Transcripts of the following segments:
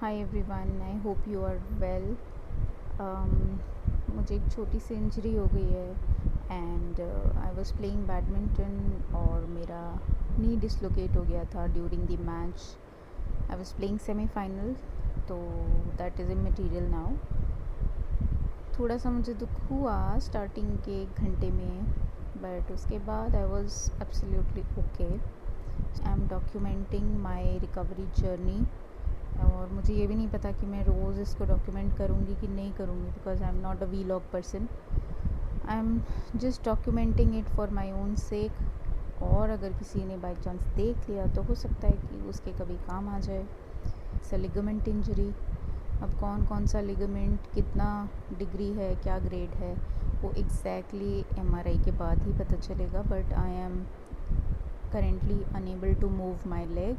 Hi everyone, I hope you are well. मुझे एक छोटी सी इंजरी हो गई है and I was playing badminton और मेरा नी डिसलोकेट हो गया था during the match. I was playing semifinal, तो दैट इज़ इमैटेरियल नाउ। थोड़ा सा मुझे दुख हुआ स्टार्टिंग के 1 घंटे में, बट उसके बाद I was absolutely okay. I am documenting my recovery journey और मुझे ये भी नहीं पता कि मैं रोज़ इसको डॉक्यूमेंट करूँगी कि नहीं करूँगी, because I am not a vlog person. I am just documenting it for my own सेक। और अगर किसी ने बाई चांस देख लिया तो हो सकता है कि उसके कभी काम आ जाए। It's a ligament injury. अब कौन कौन सा लिगामेंट कितना डिग्री है, क्या ग्रेड है, वो एग्जैक्टली MRI के बाद ही पता चलेगा। But I am currently unable to move my leg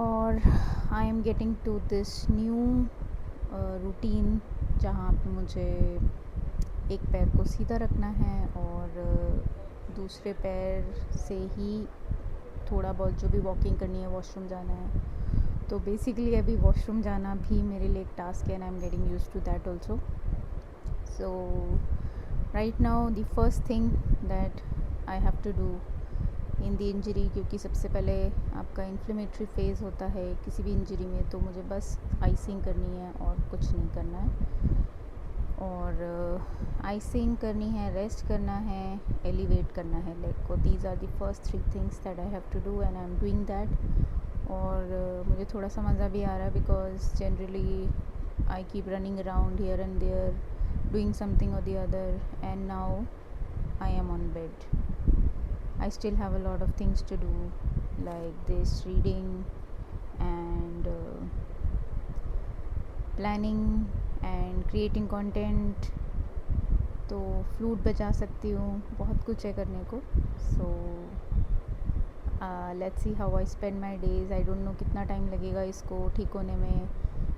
और I am getting to this new routine जहाँ पे मुझे एक पैर को सीधा रखना है और दूसरे पैर से ही थोड़ा बहुत जो भी वॉकिंग करनी है, वॉशरूम जाना है। तो बेसिकली अभी वॉशरूम जाना भी मेरे लिए एक टास्क है and I am getting used to that also. So right now the first thing that I have to do in the injury, क्योंकि सबसे पहले आपका इन्फ्लेमेटरी फेज़ होता है किसी भी इंजरी में, तो मुझे बस आइसिंग करनी है और कुछ नहीं करना है। और आइसिंग करनी है, रेस्ट करना है, एलिवेट करना है लेग को। These are the first 3 things that I have to do and I am doing that. और मुझे थोड़ा सा मज़ा भी आ रहा है because generally I keep running around here and there doing something और the other, and now I am on bed. I still have a lot of things to do, like this reading and planning and creating content. तो flute बजा सकती हूँ, बहुत कुछ है करने को। So let's see how I spend my days. I don't know कितना टाइम लगेगा इसको ठीक होने में,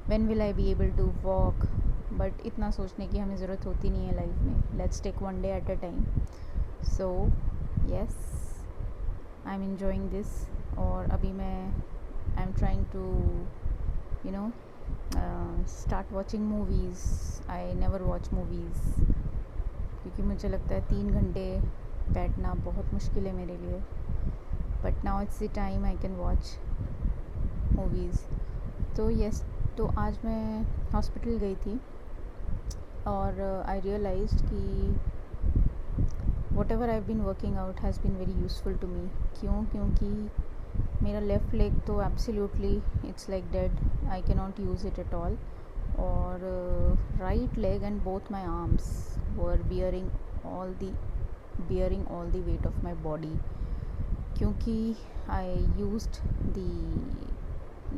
when will I be able to walk. But इतना सोचने की हमें ज़रूरत होती नहीं है लाइफ में। Let's take one day at a time. So yes, I am enjoying this. और अभी मैं I am trying to you know start watching movies. I never watch movies क्योंकि मुझे लगता है 3 घंटे बैठना बहुत मुश्किल है मेरे लिए। But now it's the time I can watch movies. तो येस, तो आज मैं हॉस्पिटल गई थी और आई रियलाइज्ड कि whatever I been working out has been very useful to me. क्योंकि मेरा लेफ़्ट लेग तो absolutely it's like dead, I can not use it at all. और right leg and both my arms were bearing all the weight of my body, क्योंकि I used the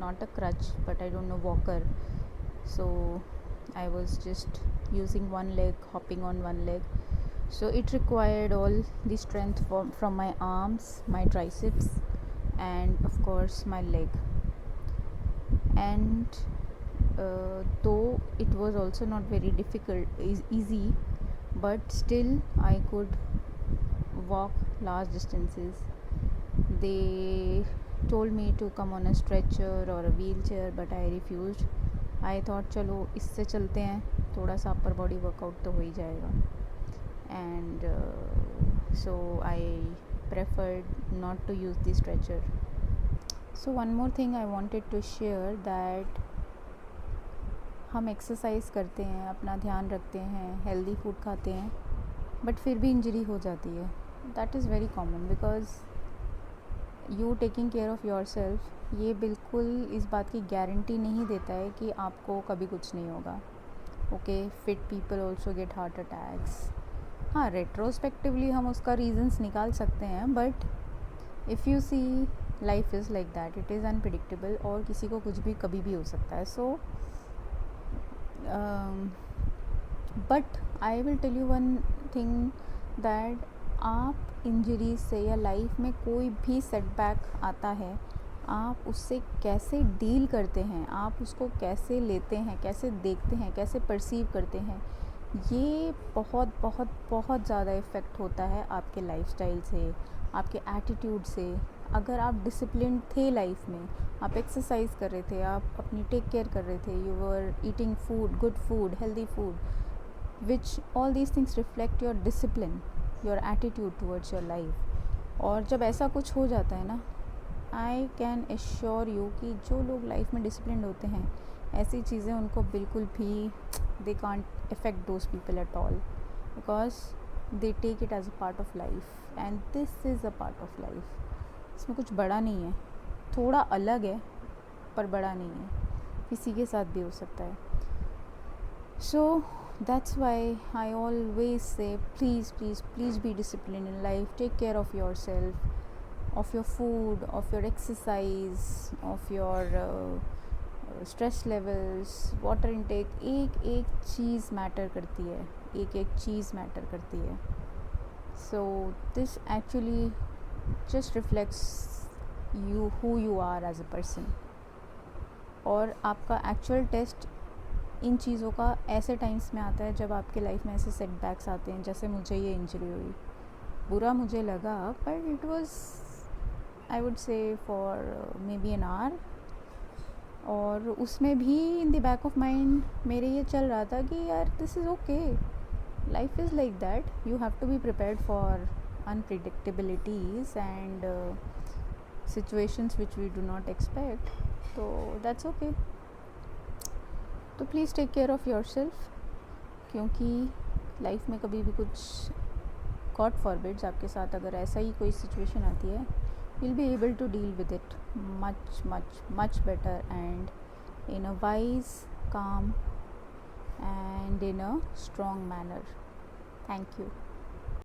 not a crutch, but I don't know, walker. So I was just using one leg, hopping on one leg. So it required all the strength from my arms, my triceps, and of course my leg. And though it was also not very difficult, easy, but still I could walk large distances. They told me to come on a stretcher or a wheelchair, but I refused. I thought चलो इससे चलते हैं, थोड़ा सा upper body workout तो हो ही जाएगा। And so I preferred not to use the stretcher. So one more thing I wanted to share, that हम एक्सरसाइज करते हैं, अपना ध्यान रखते हैं, हेल्दी फूड खाते हैं, बट फिर भी इंजरी हो जाती है। That is very common because you taking care of your self ये बिल्कुल इस बात की गारंटी नहीं देता है कि आपको कभी कुछ नहीं होगा। Okay, fit people also get heart attacks. हाँ, रेट्रोस्पेक्टिवली हम उसका रीजंस निकाल सकते हैं, but if you see life is like that, it is unpredictable और किसी को कुछ भी कभी भी हो सकता है। So but I will tell you one thing, that आप इंजरी से या लाइफ में कोई भी सेटबैक आता है, आप उससे कैसे डील करते हैं, आप उसको कैसे लेते हैं, कैसे देखते हैं, कैसे परसीव करते हैं, ये बहुत बहुत बहुत ज़्यादा इफ़ेक्ट होता है आपके लाइफस्टाइल से, आपके एटीट्यूड से, अगर आप डिसिप्लिन थे लाइफ में, आप एक्सरसाइज कर रहे थे, आप अपनी टेक केयर कर रहे थे, you were eating good food, healthy food, which all these things reflect your discipline, your attitude towards your life. और जब ऐसा कुछ हो जाता है ना, आई कैन एश्योर यू कि जो लोग लाइफ में डिसिप्लिन होते हैं, ऐसी चीज़ें उनको बिल्कुल भी they can't affect those people at all, because they take it as a part of life and this is a part of life. इसमें कुछ बड़ा नहीं है, थोड़ा अलग है पर बड़ा नहीं है, किसी के साथ भी हो सकता है। सो that's why I always say, please be disciplined in life. Take care of yourself, of your food, of your exercise, of your stress levels, water intake. एक चीज़ मैटर करती है, एक चीज़ मैटर करती है। So this actually just reflects you, who you are as a person. और आपका actual test इन चीज़ों का ऐसे टाइम्स में आता है जब आपके लाइफ में ऐसे सेटबैक्स आते हैं, जैसे मुझे ये इंजरी हुई। बुरा मुझे लगा, but it was, I would say, for maybe an hour. और उसमें भी in the back of mind मेरे ये चल रहा था कि यार this is okay, life is like that, you have to be prepared for unpredictabilities and situations which we do not expect, तो दैट्स ओके। तो please take care of yourself, क्योंकि लाइफ में कभी भी कुछ, गॉड फॉरबिड्स, आपके साथ अगर ऐसा ही कोई सिचुएशन आती है, you'll be able to deal with it much better and in a wise, calm and in a strong manner. Thank you.